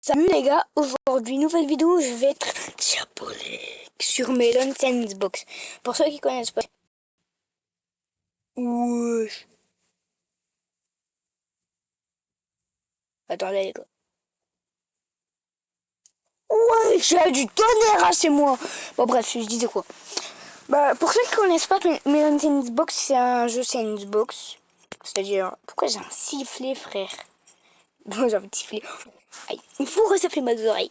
Salut les gars, aujourd'hui nouvelle vidéo, je vais être diabolique sur Melon Sandbox. Pour ceux qui connaissent pas. Wesh. Attendez les gars. Ouais, j'ai du tonnerre, c'est moi. Bon bref, je disais quoi. Bah pour ceux qui connaissent pas, Melon Sandbox c'est un jeu sandbox. C'est-à-dire, pourquoi j'ai un sifflet frère? Bon j'ai envie de siffler. Aïe, pourquoi ça fait mal aux oreilles?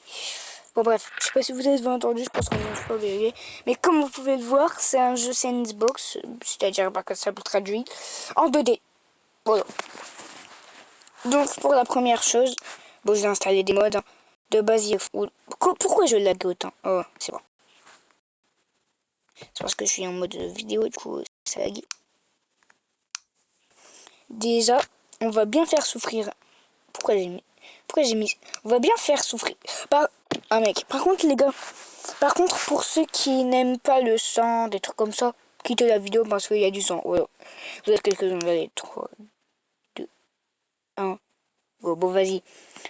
Bon bref, je sais pas si vous avez entendu, je pense qu'on est pas vérifié. Mais comme vous pouvez le voir, c'est un jeu sandbox, c'est-à-dire que ça peut traduire en 2D. Voilà. Donc pour la première chose, bon j'ai installé des modes. De base, pourquoi je lag autant? Oh, c'est bon. C'est parce que je suis en mode vidéo, du coup ça lag. Déjà, on va bien faire souffrir. Pourquoi j'ai mis on va bien faire souffrir. Ah mec, par contre les gars, par contre pour ceux qui n'aiment pas le sang, des trucs comme ça, quittez la vidéo parce qu'il y a du sang. Voilà. Vous êtes quelques-uns, allez, 3, 2, 1. Bon, vas-y.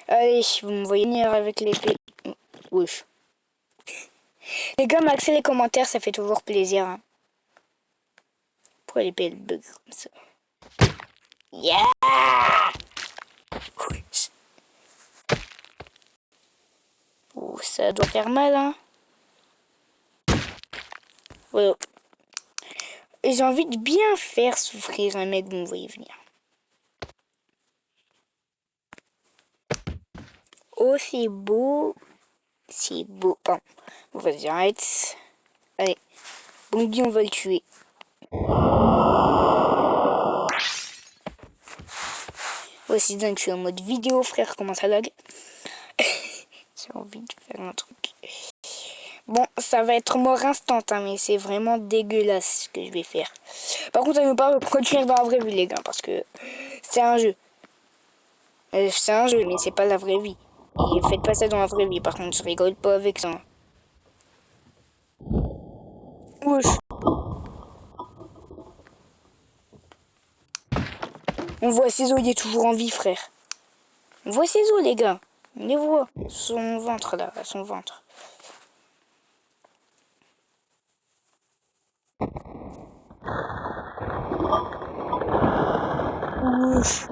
Allez, vous me voyez venir avec l'épée. Wesh. Les gars, m'axez les commentaires, ça fait toujours plaisir. Hein. Pourquoi l'épée elle bug comme ça? Yeah! Wesh. Oh, ça doit faire mal, hein. Voilà. Et j'ai envie de bien faire souffrir un mec, vous me voyez venir. Oh, c'est beau. C'est beau. Bon, vas-y, arrête. Allez. Bon, on va le tuer. Voici donc, je suis en mode vidéo, frère. Comment ça lag? J'ai envie de faire un truc. Bon, ça va être mort instant, hein, mais c'est vraiment dégueulasse ce que je vais faire. Par contre, ça ne veut pas continuer dans la vraie vie, les gars, parce que c'est un jeu. C'est un jeu, mais c'est pas la vraie vie. Et faites pas ça dans la vraie vie, par contre, je rigole pas avec ça. Wesh. On voit Cézo, il est toujours en vie, frère. On voit Cézo, les gars. On les voit. Son ventre, là, son ventre. Ouf.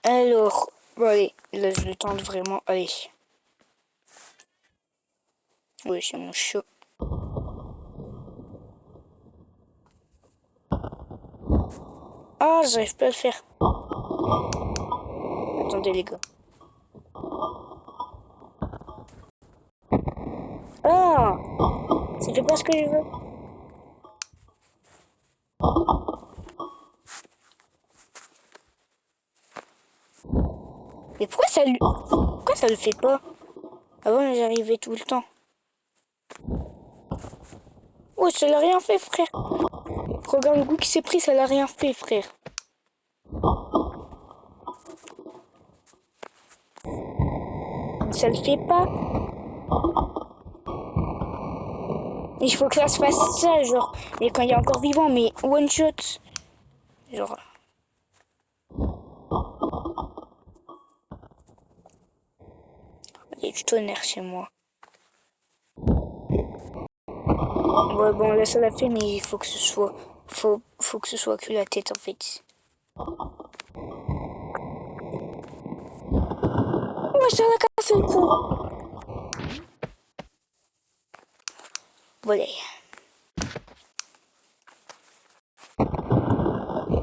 Alors, bon, allez, là je le tente vraiment, allez. Oui, c'est mon chat. Ah, j'arrive pas à le faire. Attendez les gars. Ah, ça fait pas ce que je veux. Mais pourquoi ça le fait pas? Avant j'arrivais tout le temps. Oh, ça l'a rien fait, frère. Regarde le goût qui s'est pris, ça l'a rien fait, frère. Ça le fait pas. Il faut que ça se fasse ça, genre. Mais quand il est encore vivant, mais one shot. Genre. Il y a du tonnerre chez moi. Ouais, bon, là ça l'a fait, mais il faut que ce soit. Faut que ce soit que la tête en fait. Ouais, ça l'a cassé le cou. Voilà.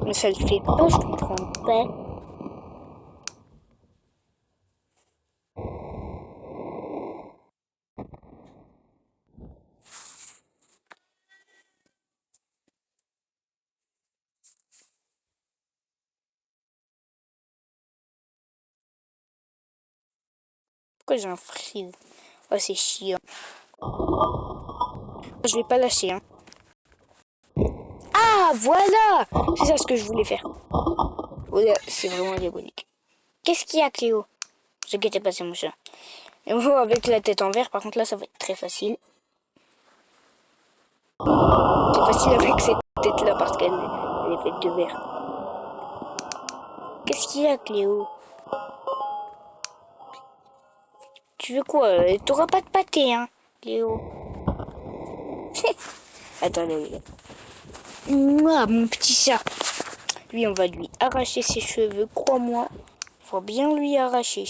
Mais ça le fait pas, je comprends pas. Pourquoi j'ai un freeze? Oh, c'est chiant. Je vais pas lâcher, hein. Ah, voilà! C'est ça ce que je voulais faire. Voilà, c'est vraiment diabolique. Qu'est-ce qu'il y a, Cléo? Ne t'inquiète pas, c'est mon chat. Et moi, avec la tête en vert, par contre, là, ça va être très facile. C'est facile avec cette tête-là parce qu'elle est faite de verre. Qu'est-ce qu'il y a, Cléo? Tu veux quoi? T'auras pas de pâté, hein, Cléo? Attends, là, oui. Mouah, mon petit chat. Lui, on va lui arracher ses cheveux, crois-moi. Faut bien lui arracher.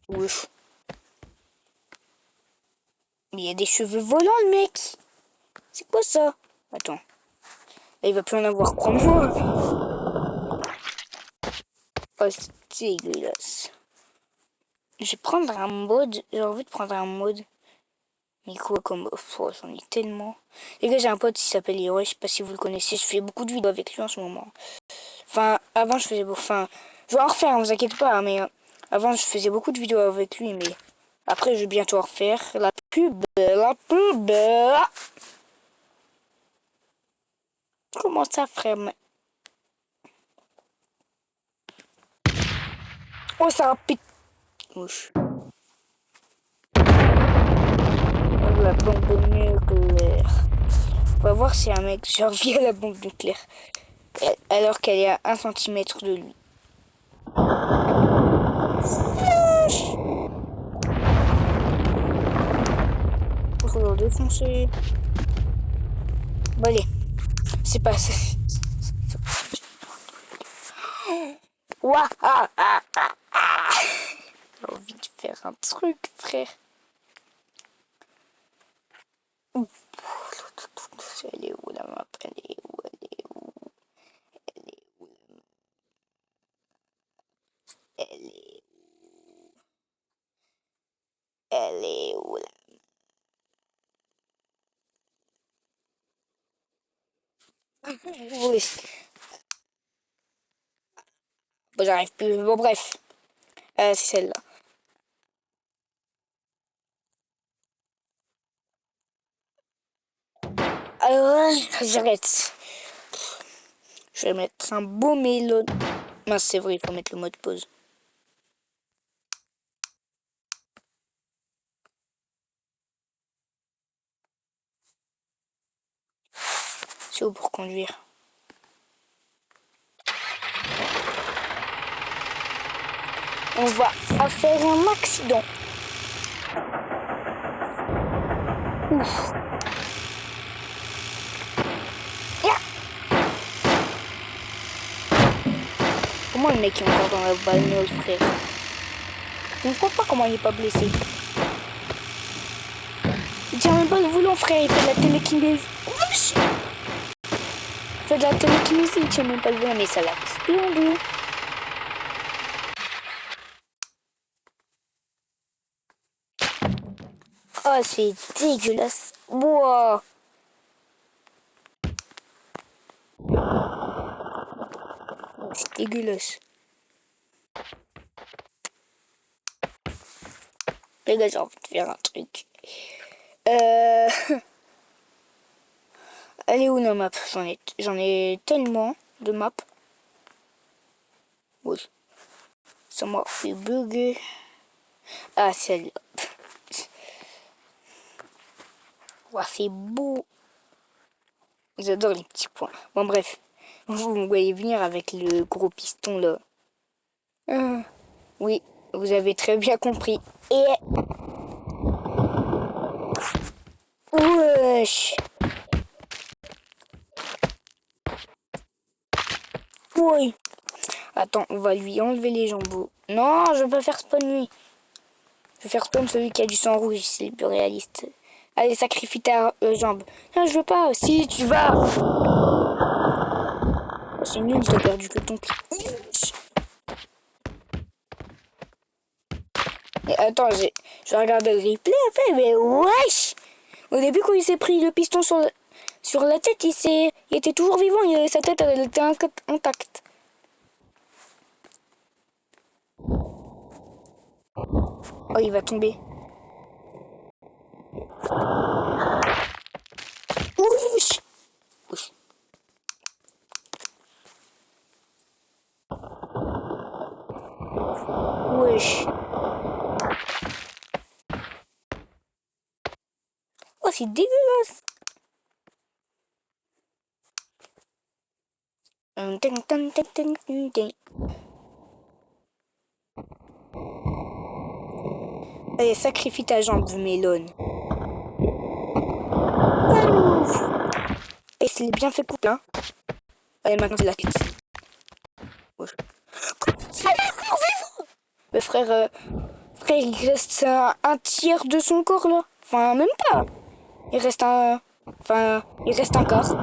Ouf. Mais il y a des cheveux volants, le mec. C'est quoi ça? Attends. Là, il va plus en avoir, crois-moi. Oh, c'est dégueulasse. Je vais prendre un mode. J'ai envie de prendre un mode. Mais quoi comme... Oh, j'en ai tellement. Les gars, j'ai un pote qui s'appelle Hiro. Je sais pas si vous le connaissez. Je fais beaucoup de vidéos avec lui en ce moment. Enfin, avant, je faisais... Enfin, je vais en refaire, ne vous inquiétez pas. Mais avant, je faisais beaucoup de vidéos avec lui. Mais après, je vais bientôt en refaire. La pub. La pub. Comment ça, frère? Oh, ça a pété. Ouch. La bombe nucléaire. On va voir si un mec survit à la bombe nucléaire. Alors qu'elle est à 1 centimètre de lui. Pour le défoncer. Bon, allez. C'est pas ça. Ouah, ah, ah, ah, ah. J'ai envie de faire un truc, frère. Elle est où la map? Elle est où? Elle est où? Elle est où? Elle est où? Elle est où la... Oui. Bon, j'arrive plus. Bon, bref. C'est celle-là. Alors, j'arrête. Je vais mettre un beau mélone. Non, c'est vrai, il faut mettre le mode pause. C'est où pour conduire? On va faire un accident. Ouf. Yeah. Comment le mec est encore dans la bagnole, frère? Je ne comprends pas comment il n'est pas blessé. Il tient même pas le volant, frère. Il fait de la télékinésie. Ouch. Il fait de la télékinésie. Il tient même pas le volant. Mais ça l'a explosé. Oh, c'est dégueulasse. Wow. C'est dégueulasse. Les gars, j'ai envie de faire un truc. Elle est où nos maps? J'en ai tellement de maps. Oui. Ça m'a fait bugger. Ah, celle-là. Wow, c'est beau. J'adore les petits points. Bon, bref. Vous me voyez venir avec le gros piston, là. Oui, vous avez très bien compris. Et... Wesh. Oui. Attends, on va lui enlever les jambes. Non, je veux pas faire spawn lui. Je vais faire spawn celui qui a du sang rouge, c'est le plus réaliste. Allez, sacrifie ta jambe. Non, je veux pas. Si, tu vas. Oh, c'est nul, t'as perdu que ton clip. Et attends, je vais regarder le replay après, mais wesh. Au début, quand il s'est pris le piston sur la tête, il était toujours vivant. Sa tête, elle était intacte. Oh, il va tomber. Wesh. Wesh. Wesh. Oh, c'est dégueulasse. Allez, sacrifie ta jambe, Mélone. Et c'est bien fait couper, hein. Allez, maintenant c'est la quête. Wesh. Le frère, frère, il reste un tiers de son corps là. Enfin, même pas. Il reste un. Enfin, il reste un quart.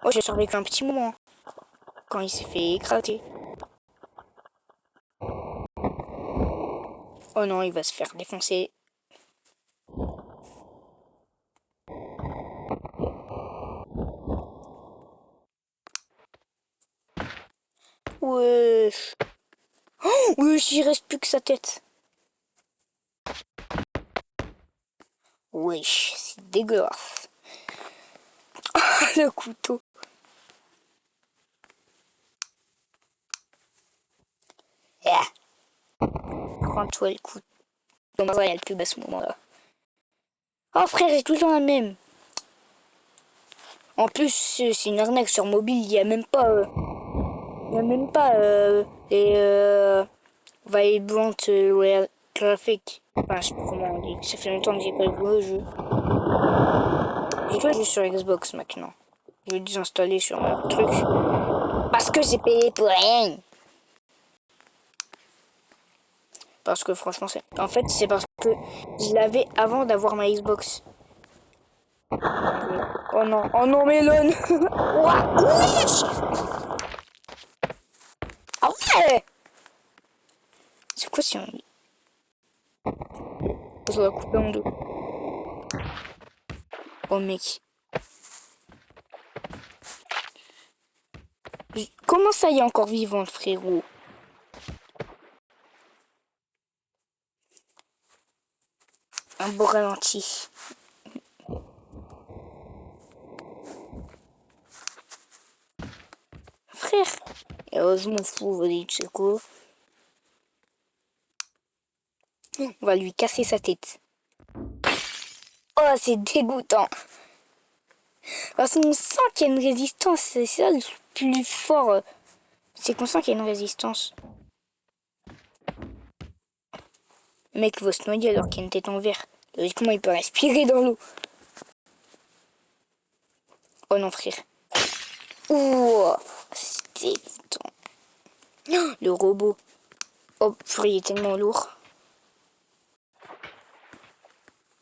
Oh, j'ai survécu un petit moment. Quand il s'est fait écraser. Oh non, il va se faire défoncer. Wesh. Oh, wesh, il reste plus que sa tête. Wesh, c'est dégueulasse. Le couteau. Yeah. Prends-toi le couteau. Il y a le plus à ce moment-là. Oh frère, j'ai tout le temps la même. En plus, c'est une arnaque sur mobile. Il n'y a même pas. Il n'y a même pas les Vibrant Real Graphic. Enfin, je sais pas comment on dit. Ça fait longtemps que j'ai pas joué au jeu. J'ai pas joué sur Xbox maintenant. Je vais désinstaller sur mon truc. Parce que j'ai payé pour rien. Parce que franchement, c'est. En fait, c'est parce que je l'avais avant d'avoir ma Xbox. Oh non, Mélone. Wesh. Ah ouais. C'est quoi si on... Je dois couper en deux. Oh mec. Comment ça y est encore vivant, frérot? Un beau ralenti. Frère. Et heureusement, fou, vous dites, c'est quoi? On va lui casser sa tête. Oh, c'est dégoûtant. Parce qu'on sent qu'il y a une résistance. C'est ça le plus fort. C'est qu'on sent qu'il y a une résistance. Le mec va se noyer alors qu'il y a une tête en verre. Logiquement, il peut respirer dans l'eau. Oh non, frère. Ouh, c'est dégoûtant. Oh, le robot. Oh, purée, il est tellement lourd.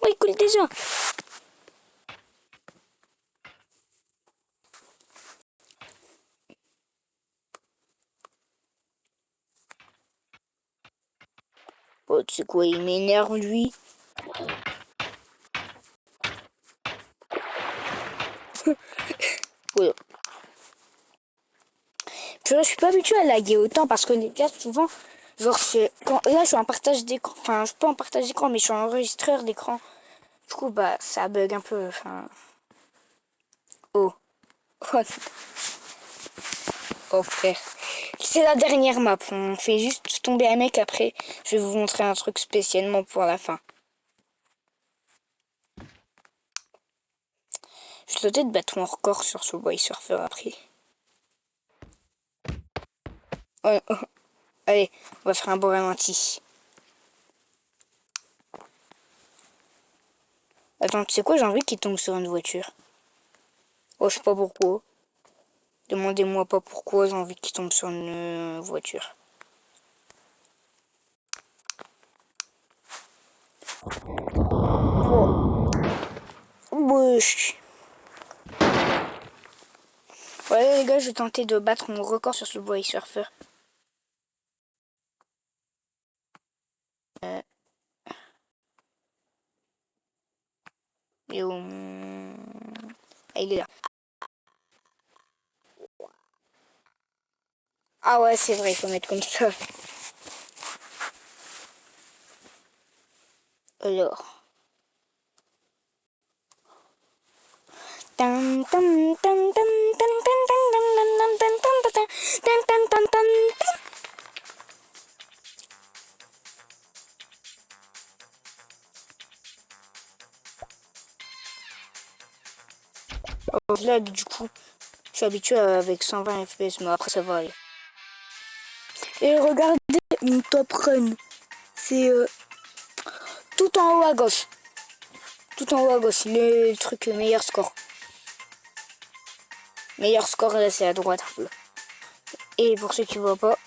Oh, il coule déjà. Oh, tu sais quoi, il m'énerve, lui. Ouais. Puis là, je suis pas habituée à laguer autant parce que les gars, souvent, genre, là, je suis en partage d'écran. Enfin, je suis pas en partage d'écran, mais je suis en enregistreur d'écran. Du coup, bah, ça bug un peu. Enfin. Oh. Oh, frère. C'est la dernière map. On fait juste tomber un mec après. Je vais vous montrer un truc spécialement pour la fin. Je vais peut-être battre mon record sur Subway Surfer après. Oh, oh. Allez, on va faire un beau ralenti. Attends, tu sais quoi, j'ai envie qu'il tombe sur une voiture. Oh, je sais pas pourquoi. Demandez-moi pas pourquoi j'ai envie qu'il tombe sur une voiture. Oh. Wesh. Ouais les gars, je vais tenter de battre mon record sur Subway Surfer. Et ah, il est là. Ah ouais, c'est vrai, il faut mettre comme ça. Alors. je lag du coup. Je suis habitué avec 120 FPS, mais après ça va aller. Et regardez mon top run. C'est tout en haut à gauche. Tout en haut à gauche, le truc meilleur score. Meilleur score, là c'est à droite un peu. Et pour ceux qui voient pas,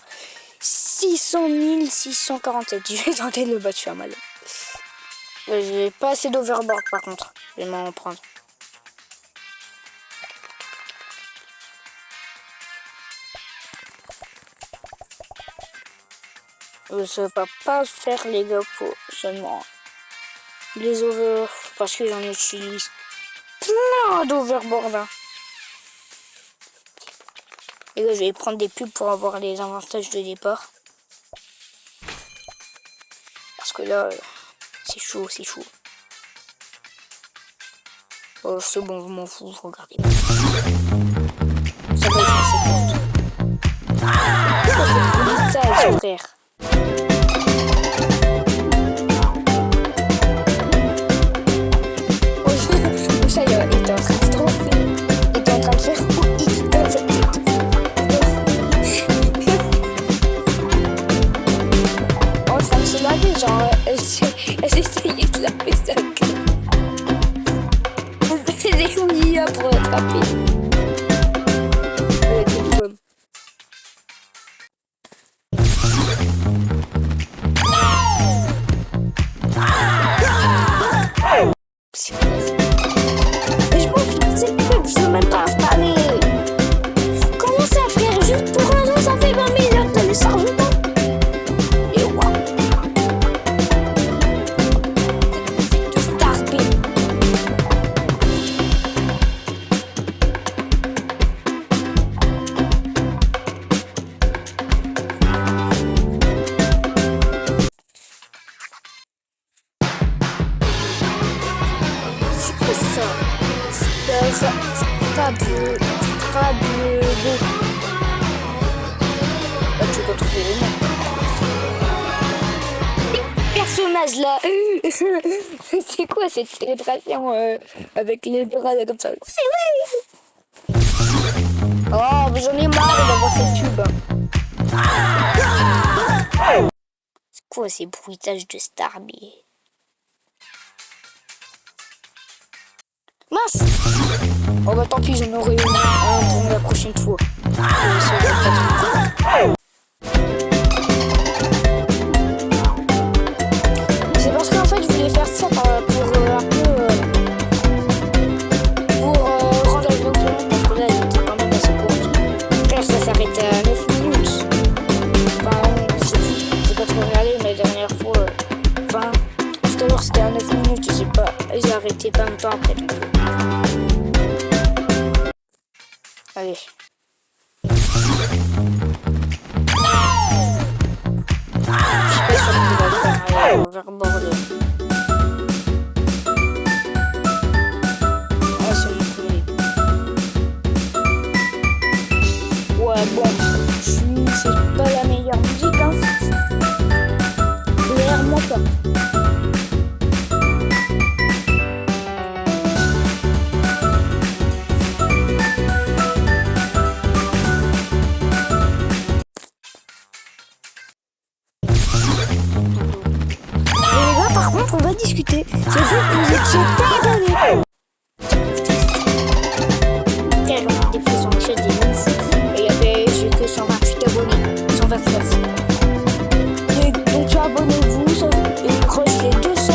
600 647. Je vais tenter de le battre, je suis à mal. J'ai pas assez d'overboard par contre. Je vais m'en prendre. Ça va pas faire les gars pour seulement les over parce que j'en utilise plein d'overboard. Hein. Et là je vais prendre des pubs pour avoir les avantages de départ. Parce que là c'est chaud, c'est chaud. Oh c'est bon, je m'en fous, regardez. Ça va être assez court. C'est brutal frère. Ça y est, il était en train de tromper. Il était en train de faire en train de se laver, genre, elle essayait de laver sa queue. Elle faisait une IA pour l'attraper. Elle était bonne. Mais je pense que c'est pub, je veux même pas installer. Comment ça frère? Juste pour un jour ça fait 20 000 de téléchargement. Et waouh. C'est du Starbit. C'est quoi ça? Fabuleux. Là, tu retrouves le nom. Personnage là. C'est quoi cette célébration avec les bras comme ça? C'est vrai. Oh, mais j'en ai marre d'avoir cette tube. C'est quoi ces bruitages de Starbit? Mince! Oh bah tant pis, j'en aurai une pour la prochaine fois. C'est parce qu'en fait je voulais faire ça pour un peu pour rendre la vidéo plus longue parce que là elle était quand même assez courte. Frère ça s'arrête à 9 minutes. Enfin j'ai pas trop regardé mais la dernière fois enfin tout à l'heure c'était à 9 minutes, je sais pas. J'ai arrêté pas longtemps après donc. Allez. Je sais pas si on va faire overboard. Ah, c'est mon collègue. Ouais, bon, c'est pas la meilleure musique, hein. Clairement pas. On va discuter. C'est vous que vous étiez pas abonnés. Frère, on a des fois sur ma chaîne des ouf. Et il y avait, j'ai que 128 abonnés. 129. Et donc abonnez-vous et croche les 200.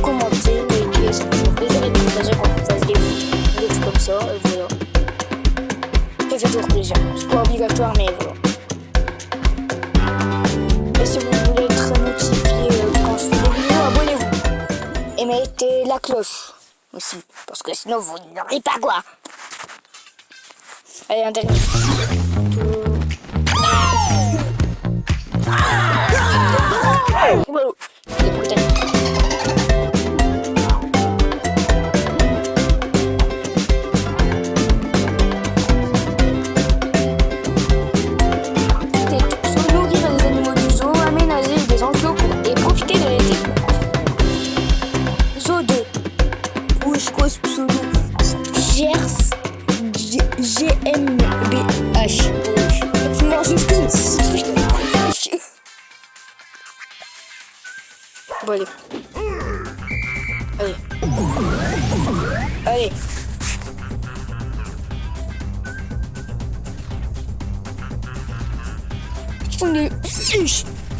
Commentez, likez, ça fait toujours plaisir et partagez quand on fasse des trucs comme ça. Et voilà. Ça fait toujours plaisir. C'est pas obligatoire, mais voilà. Et si vous voulez être notifié quand je fais des vidéos, abonnez-vous. Et mettez la cloche aussi, parce que sinon vous n'aurez pas quoi. Allez, un dernier. Wow. Zoo 2. West Coast Pseudo. Bon, allez. Allez. Allez.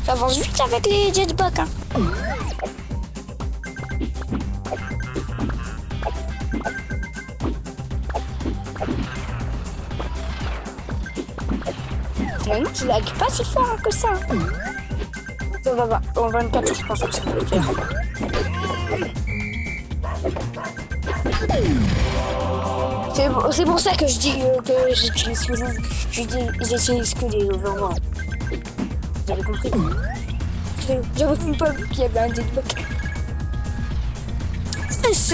Ça avance vite avec les jetpacks. Hein. Finalement, tu lagues pas si fort que ça. Ça va, en 24, je pense que ça peut le faire. C'est pour ça que je dis que j'utilise que des overworld. Vous avez compris? J'avais même pas vu qu'il y avait un jetpack.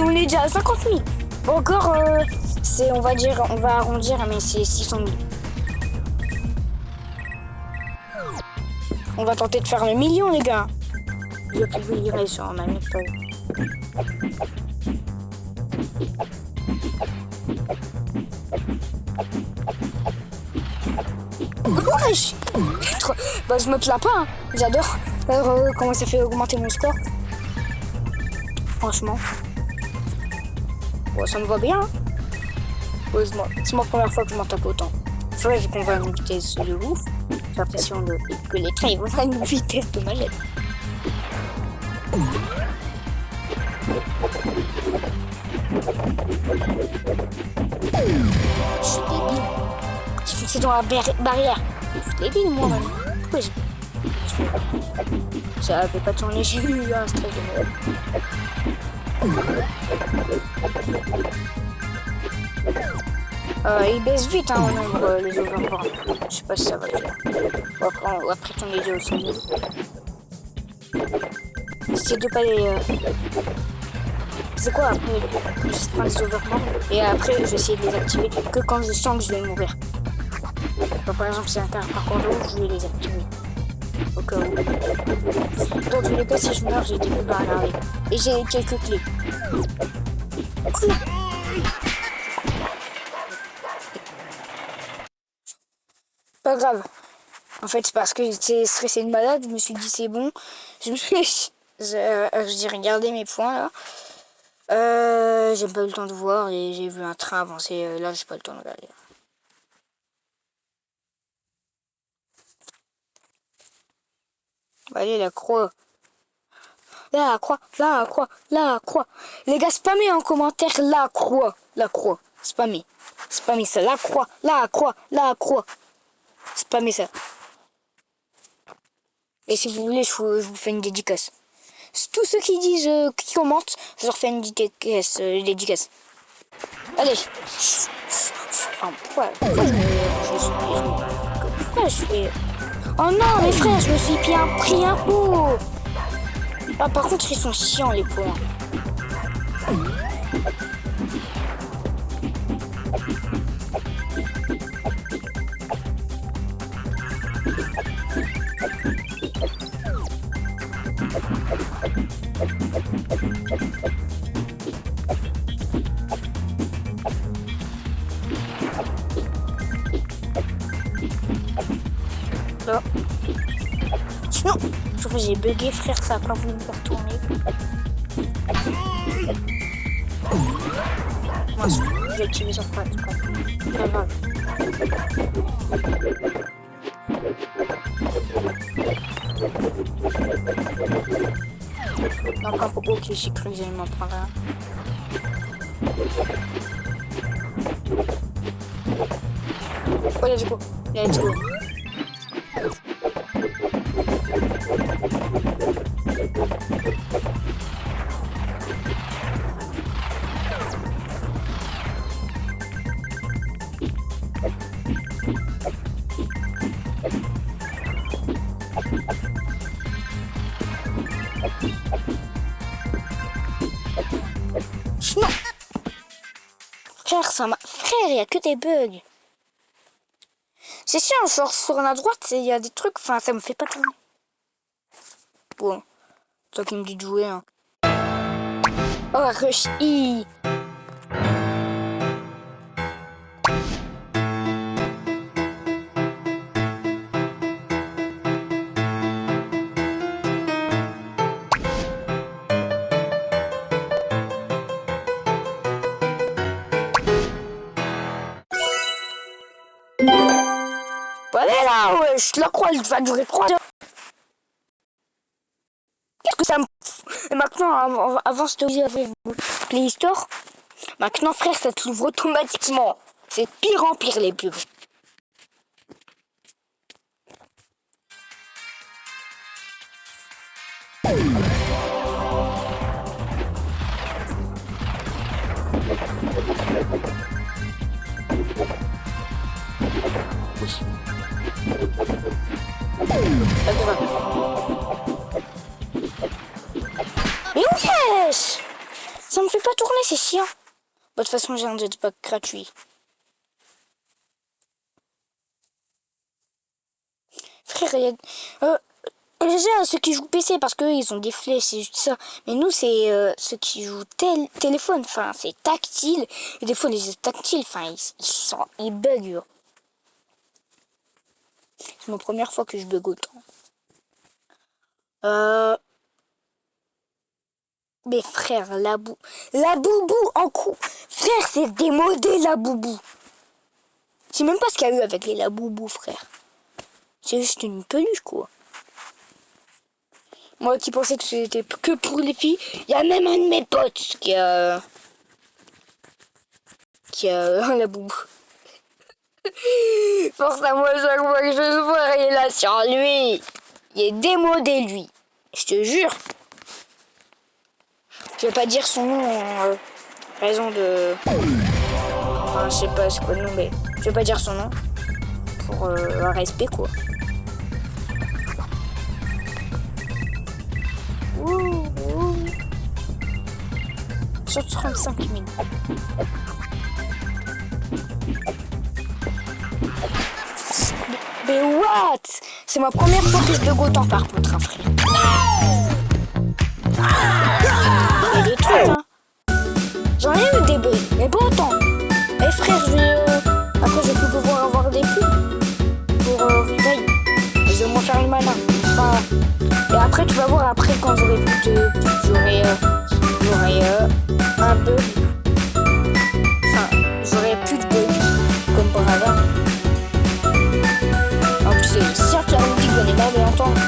On est déjà à 50 000. Bon, encore, on va arrondir, mais c'est 600 000. On va tenter de faire le million, les gars. Je vais publier sur ma méthode. Wesh! Bah, je me plains pas, hein. J'adore comment ça fait augmenter mon score. Franchement. Bon, ça me va bien. Hein. Heureusement, c'est ma première fois que je m'en tape autant. C'est vrai qu'on va à une vitesse de ouf. J'ai l'impression que les trains vont à une vitesse de malade. Je suis débile. J'ai fixé dans la barrière. Je suis débile, moi-même. Pourquoi ça avait pas tourné, j'ai eu un stress de malade. Il baisse vite, hein, en nombre, les overworld. Je sais pas si ça va le faire. On va après tourner déjà au sommet. J'essaie de pas les... C'est quoi après? Je prends les overworld. Et après, je vais essayer de les activer que quand je sens que je vais mourir. Donc, par exemple, c'est un parcours d'eau, je vais les activer. Au cas où. Dans tous les cas, si je meurs, j'ai des coups à regarder. Et j'ai quelques clés. Cool. Pas grave. En fait, c'est parce que j'étais stressé de malade, je me suis dit c'est bon. J'ai regardé mes points là. J'ai pas eu le temps de voir et j'ai vu un train avancer. Là, j'ai pas eu le temps de regarder. Allez, la croix. La croix, la croix, la croix. Les gars, spammez en commentaire la croix. La croix. Spammez. Spammez ça. La croix, la croix, la croix. Spammez ça. Et si vous voulez, je vous fais une dédicace. Tous ceux qui disent, qui commentent, je leur fais une dédicace. Allez. Pourquoi je fais... Oh non, mes frères, je me suis pris un pot. Ah, par contre, ils sont chiants, les pots. Là. Non, j'ai bugué, frère, ça a pas voulu me faire tourner. Moi, je vais activer sur quoi, c'est pas grave. Donc, un propos qui j'ai cru que j'allais m'en prendre un. Oh, let's go. Let's go. Non. Frère, il y a que des bugs. C'est chiant, genre sur la droite, il y a des trucs, enfin ça me fait pas tourner. Bon, toi qui me dis de jouer, hein. Oh, rush I. Bah mais là, ouais, je te la crois, il va durer 3 heures. Qu'est-ce que ça me... Et maintenant, avant c'était obligé avec Play Store. Maintenant, frère, ça t'ouvre automatiquement. C'est pire en pire, les pubs. Mais wesh! Ça me fait pas tourner, c'est chiant. Bah, de toute façon, j'ai un jetpack gratuit. Frère, il y a... déjà, ceux qui jouent PC, parce qu'eux, ils ont des flèches, c'est juste ça. Mais nous, c'est ceux qui jouent téléphone. Enfin, c'est tactile. Et des fois, les jeux tactiles, enfin, ils bug. C'est ma première fois que je bug autant. Mais frère, la boubou en coup. Frère, c'est démodé, la boubou. Je sais même pas ce qu'il y a eu avec les la boubou, frère. C'est juste une peluche, quoi. Moi qui pensais que c'était que pour les filles, il y a même un de mes potes qui a la boubou. Force à moi, chaque fois que je le vois, il est là sur lui. Il est démodé, lui. Je te jure. Je vais pas dire son nom en raison de... Enfin, je sais pas c'est quoi le nom, mais je vais pas dire son nom. Pour un respect, quoi. Sur 35 000. Mais what? C'est ma première fois que je bug autant par contre, hein, frère. Il y a des trucs, hein. J'en ai eu des bugs, mais pas autant. Et frère, je vais... Après, je vais plus pouvoir avoir des pubs pour Reveil. Je vais moins faire le malin. Enfin... Et après, tu vas voir, après, quand j'aurai plus de pubs, j'aurai un bug. Enfin, j'aurai plus de bugs, comme par hasard. En plus, c'est certes la musique, vous n'allez pas l'entendre.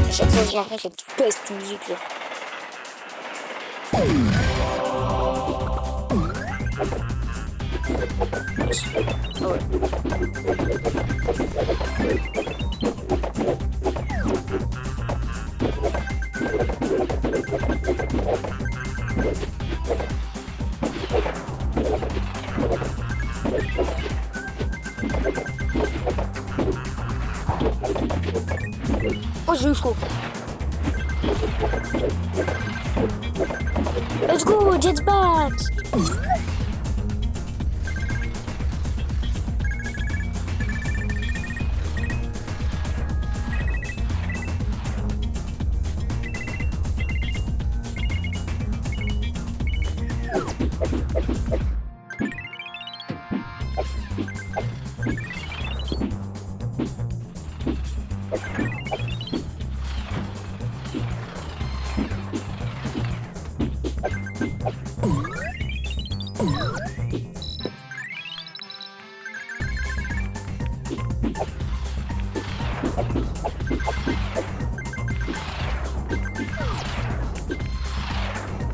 À chaque fois que j'entends cette peste musique là. Ah ouais. Oh, j'ai eu chaud. Let's go, jetpack.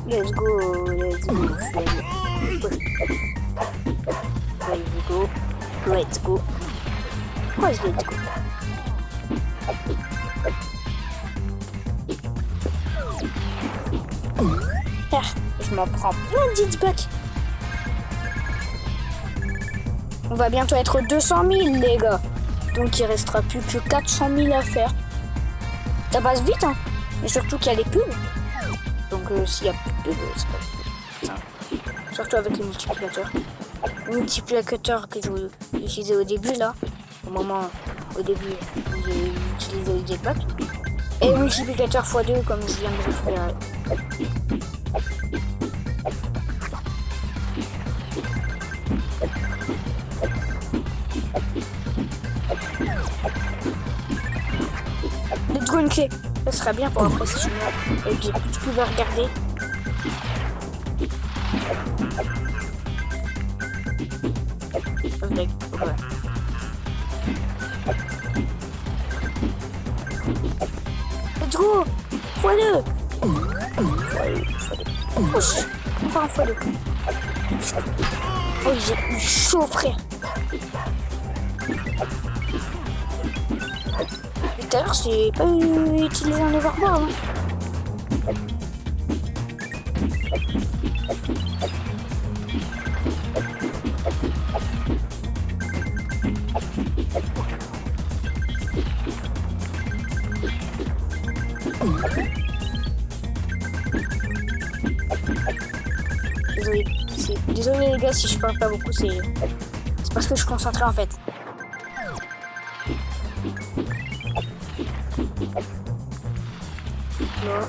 Let's go, let's go, let's go. Pourquoi je let's go? Je m'en prends plein de jetpacks. On va bientôt être 200 000 les gars. Donc il restera plus que 400 000 à faire. Ça passe vite hein. Mais surtout qu'il y a les pubs. Donc s'il y a plus de pubs, c'est pas simple. Surtout avec les multiplicateurs. Le multiplicateur que j'ai utilisé au début là. Au début j'ai utilisé le jetpack. Et le multiplicateur x2 comme je viens de récupérer. Let's go une clé. Ça sera bien pour après si tu peux regarder. Ouais. go. Fois-le. Ouch. Encore un fois-le. Oh, j'ai eu chaud, frère. Tout à l'heure, j'ai pas utilisé un overboard. Hein. Désolé les gars si je parle pas beaucoup, c'est parce que je suis concentré en fait. Non.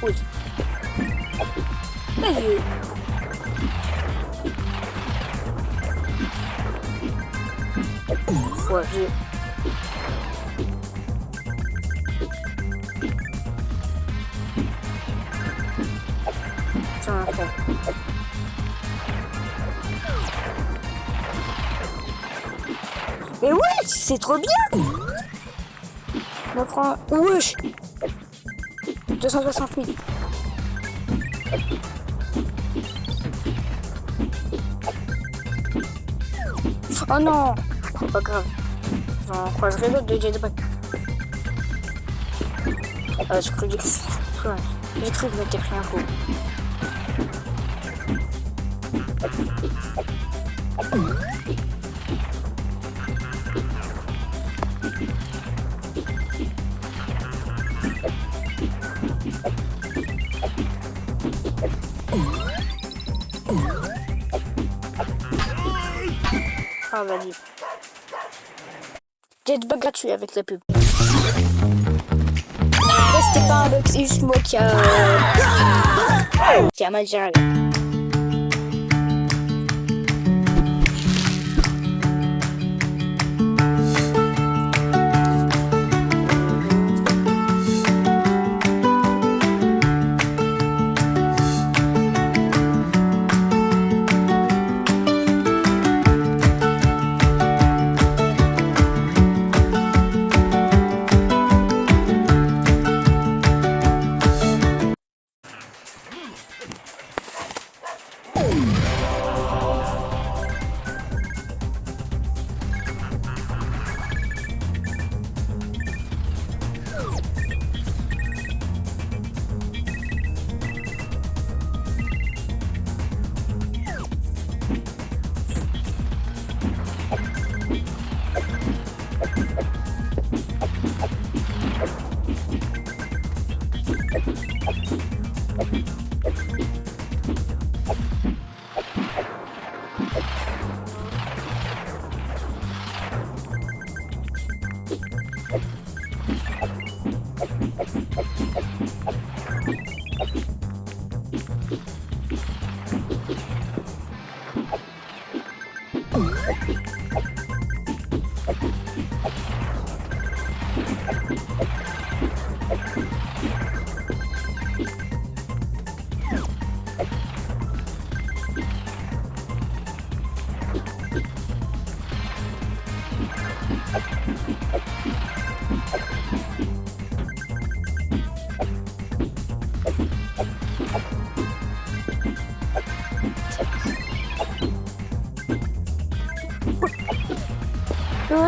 Oui. Allez. Ouais, tiens, attends. Mais ouais, c'est trop bien. On prend... Wesh 260 000. Oh non, c'est pas grave. J'en croiserai d'autres de jetpack. J'ai cru que j'étais pris un coup. Ah, vas-y. Jetpack gratuit avec la pub. C'était pas un bug, c'est juste moi qui a mal géré.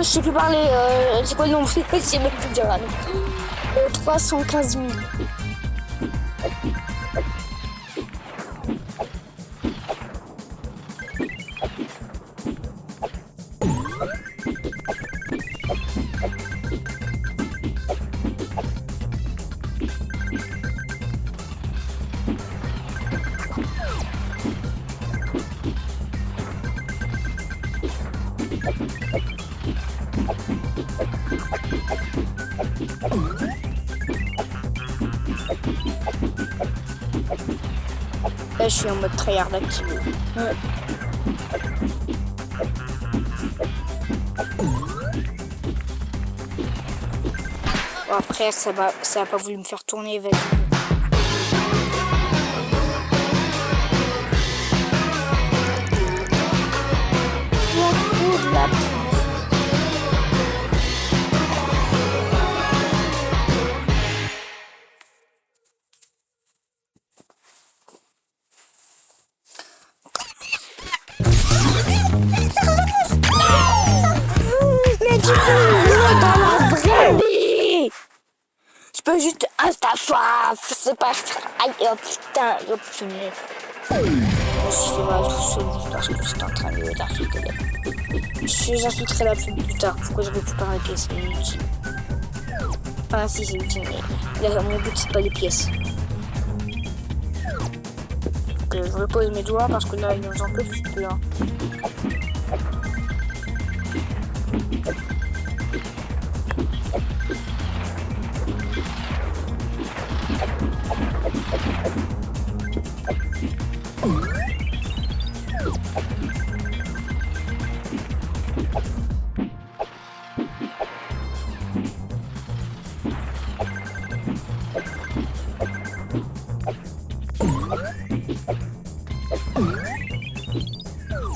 Je sais plus parler, c'est quoi le nombre? Je sais même plus dire. 315 000. je suis en mode tryhard activé. Ouais. Oh frère, ça a pas voulu me faire tourner, vas-y. Je peux juste instafaf, c'est pas aïe, oh putain, oh putain. Je suis mal tout seul parce que c'est en train de d'insulter là. J'insulterai la pub plus tard, pourquoi je récupère les pièces, c'est inutile. Enfin si c'est utile, mais là, mon but c'est pas les pièces. Faut que je repose mes doigts parce que là ils nous en peuvent plus là.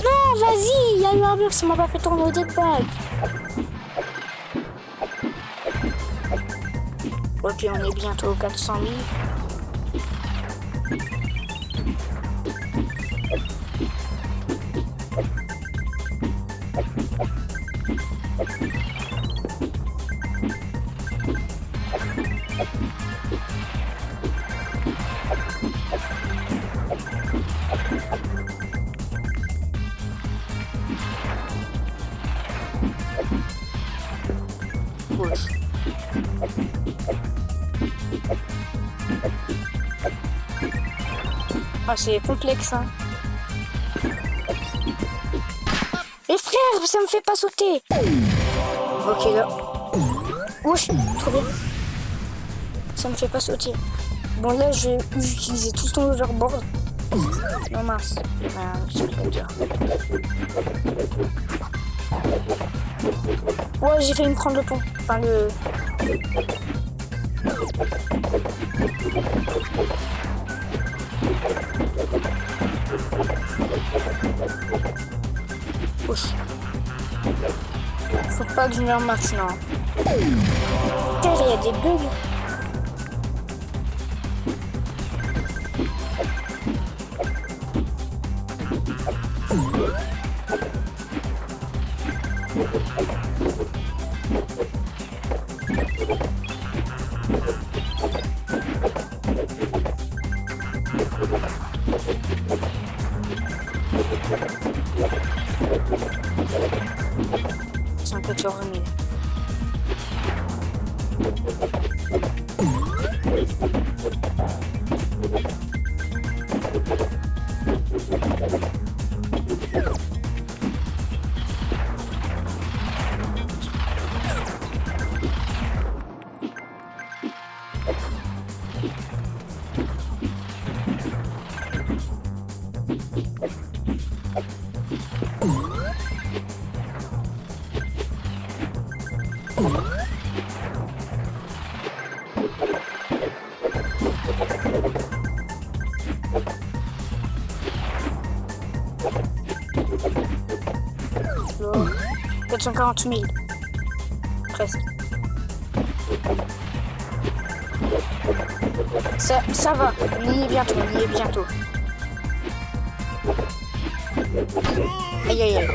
Non, vas-y, il y a eu un bug, ça m'a pas fait tourner au deadbug. Ok, on est bientôt aux 400 000. Ah, c'est complexe, hein. Les frères, ça me fait pas sauter. Ok, là. Wesh, trop bien. Ça me fait pas sauter. Bon, là, je vais utiliser tout ton overboard. Non, mince. Ouais, j'ai failli me prendre le pont. Enfin, le... Ouf. Faut pas que je meure maintenant. Putain, il y a des bugs. C'est un peu tourné. Oh, 440 000. Presque. Ça va, on y est bientôt, on y est bientôt. Aïe aïe aïe.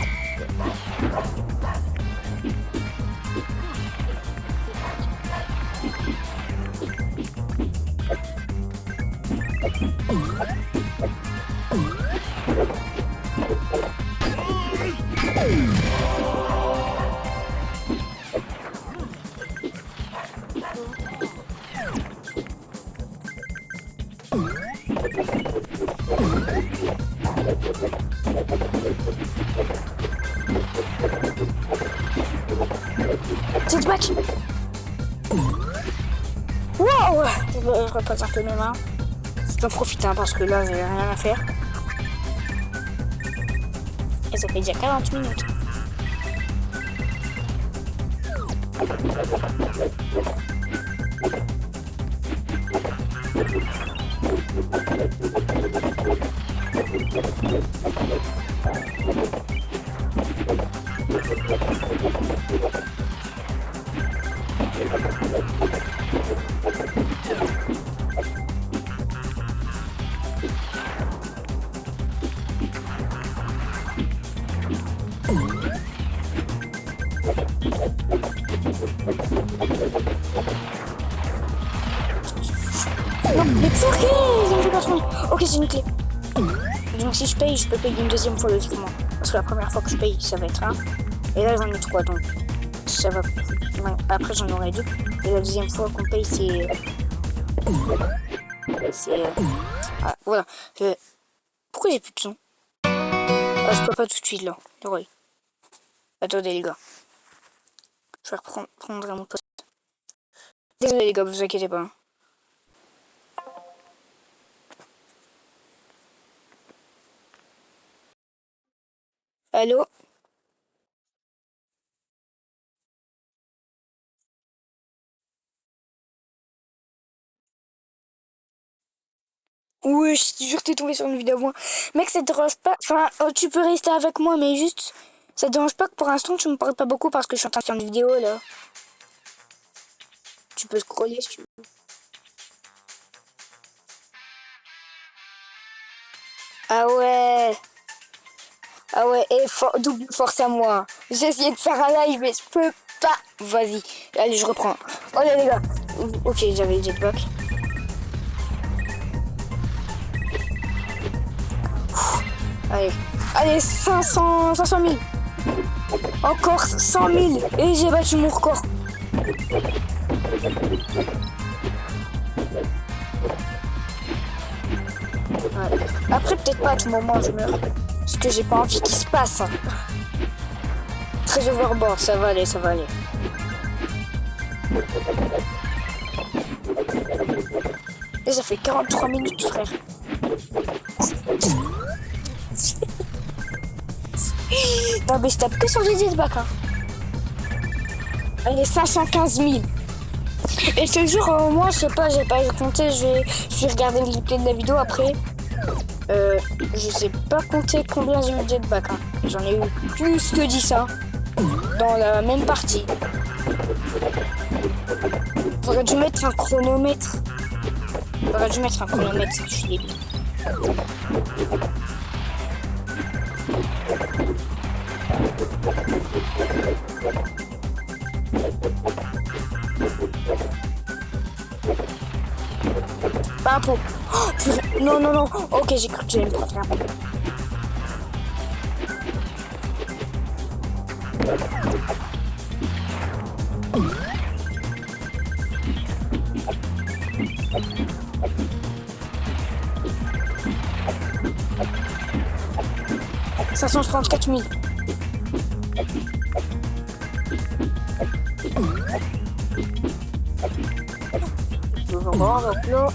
Jetpack. Wow. Je repose un peu mes mains. J'en profite hein, parce que là j'ai rien à faire. Et ça fait déjà 40 minutes. Non, mais pourquoi je ne fais pas trop. Ok, c'est une clé. Donc si je paye, je peux payer une deuxième fois logiquement. Parce que la première fois que je paye, ça va être 1. Et là, j'en ai 3, donc ça va. Après, j'en aurai 2. Et la deuxième fois qu'on paye, c'est... Ah, voilà. Pourquoi j'ai plus de son? Ah, je peux pas tout de suite, là. Ouais. Attendez, les gars. Je vais prendre mon poste. Désolé, les gars, vous inquiétez pas. Allô? Oui, je suis sûr que t'es tombé sur une vidéo moi. Mec, ça te dérange pas. Enfin, tu peux rester avec moi, mais juste. Ça te dérange pas que pour l'instant tu me parles pas beaucoup parce que je suis en train de faire une vidéo là. Tu peux scroller si tu veux. Ah ouais. Ah ouais, et double force à moi. J'ai essayé de faire un live, mais je peux pas. Vas-y. Allez, je reprends. Oh là, les gars. Ok, j'avais le jetpack. Allez. Allez, 500 000. Encore 100 000. Et j'ai battu mon record. Ouais. Après, peut-être pas à tout moment, je meurs. Parce que j'ai pas envie qu'il se passe. Hein. Très overboard, ça va aller, ça va aller. Et ça fait 43 minutes, frère. Non, mais je tape que sur les jetpacks. Hein. Allez, 515 000. Et ce jour, moi, je sais pas, j'ai pas compté, je vais regarder le replay de la vidéo après. Je sais pas compter combien j'ai eu de jetpack. Hein. J'en ai eu plus que 10 hein, dans la même partie. J'aurais dû mettre un chronomètre. Je suis débile. Pas un pot. Oh, non, non, non. Ok, j'ai cru que j'allais me prendre un pot. Ça 534 000. Donc là.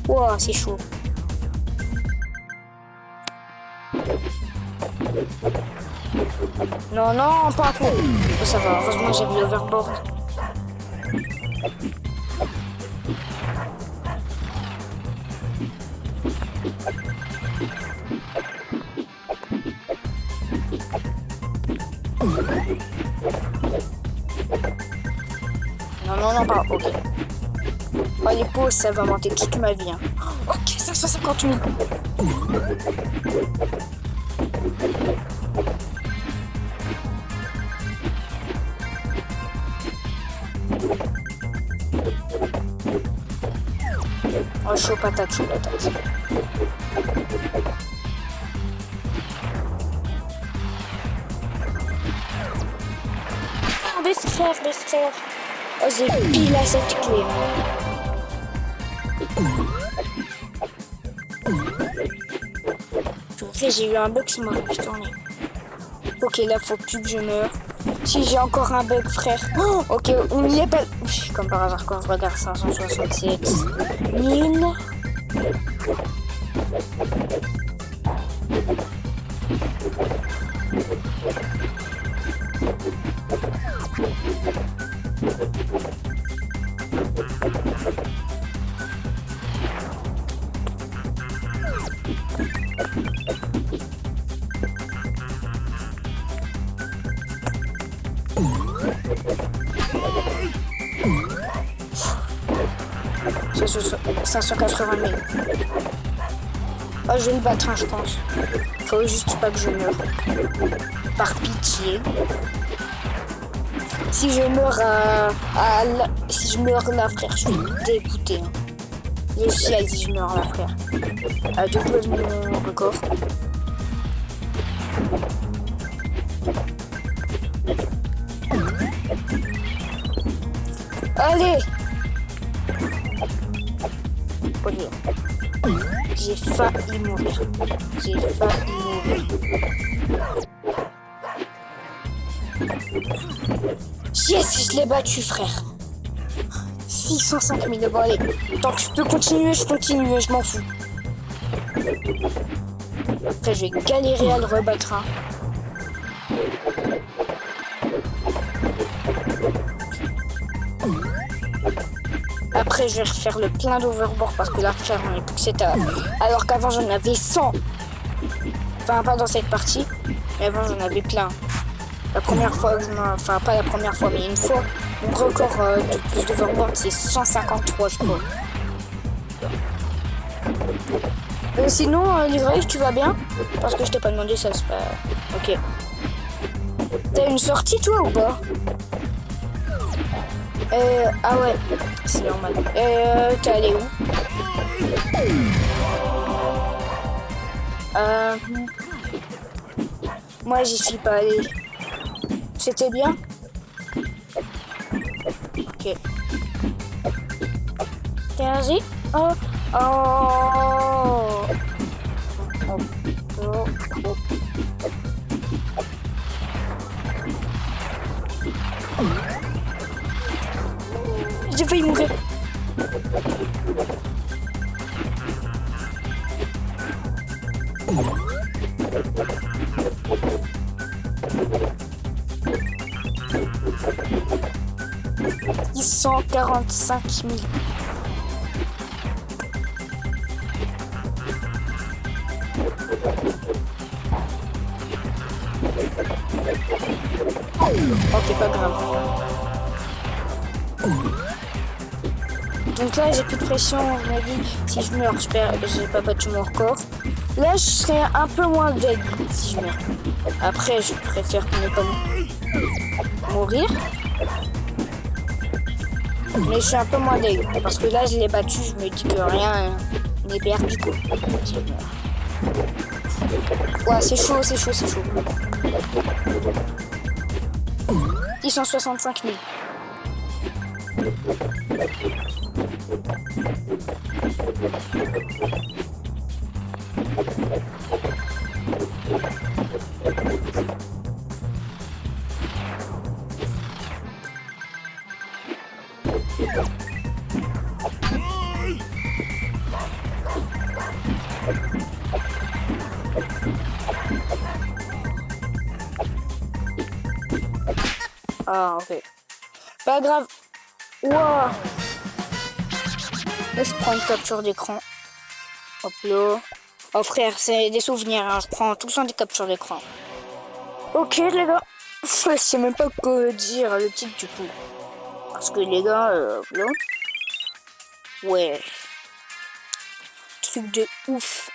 Wow, c'est chaud. Non, non, pas un coup. Oh, ça va, heureusement j'ai vu l'overboard. Non, non, non, pas. Ok. Oh, les pauses, ça va monter toute ma vie. Hein. Ok, 550 000. Oh, chaud patate, chaud patate. Best frère. Oh, j'ai pile à cette clé. Ok, j'ai eu un bug qui m'a retourné. Ok, là, faut plus que je meure. Si j'ai encore un bug, frère. Oh, ok, on n'y est pas. Comme par hasard, quand je regarde 567 000. $580 000. Oh, je vais le battre, hein, je pense. Faut juste pas que je meure. Par pitié. Si je meurs si je meurs là, frère, je suis dégoûté. Hein. Le ciel, si je meurs là, frère. Double mon record. Allez! Ok. J'ai failli mourir. J'ai failli mourir. Yes, je l'ai battu, frère. 605 000. Bon, allez. Tant que je peux continuer, je continue. Je m'en fous. Après, je vais galérer à le rebattre. Hein. Après, je vais refaire le plein d'overboard parce que là, frère, on est plus que 7 heures. Alors qu'avant, j'en avais 100. Enfin, pas dans cette partie, mais avant, j'en avais plein. La première fois que enfin, pas la première fois, mais une fois, mon record de plus d'overboard, c'est 153, je crois. Sinon, Livraïf, tu vas bien? Parce que je t'ai pas demandé ça, c'est pas... Ok. T'as une sortie, toi, ou pas? Ah ouais, c'est normal. T'es allé où? Moi, j'y suis pas allé. C'était bien? Ok. T'es allé? Oh. Oh. Oh. Oh. J'ai failli mourir. Ils sont 45 000. Ok, pas grave. Donc là, j'ai plus de pression. Je me dis, si je meurs, j'ai pas battu mon record. Là, je serais un peu moins dead si je meurs. Après, je préfère ne pas mourir. Mais je suis un peu moins dead. Parce que là, je l'ai battu. Je me dis que rien n'est perdu. Si je meurs. Ouais, c'est chaud, c'est chaud, c'est chaud. 665 000. Ah, ok. Pas grave. Wow. Là, je prends une capture d'écran. Hop là. Oh frère, c'est des souvenirs. Hein. Je prends tout le temps des captures d'écran. Ok, les gars. Je sais même pas quoi dire le titre du coup. Parce que les gars, là. Ouais. Truc de ouf.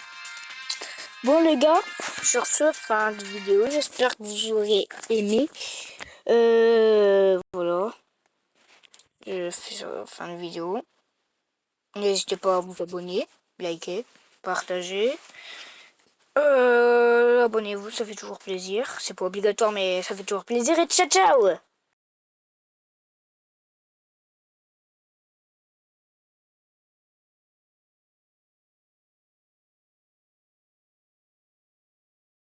Bon les gars, sur ce, fin de vidéo. J'espère que vous aurez aimé. Voilà. Je fais fin de vidéo. N'hésitez pas à vous abonner, liker, partager. Abonnez-vous, ça fait toujours plaisir. C'est pas obligatoire, mais ça fait toujours plaisir. Et ciao ciao!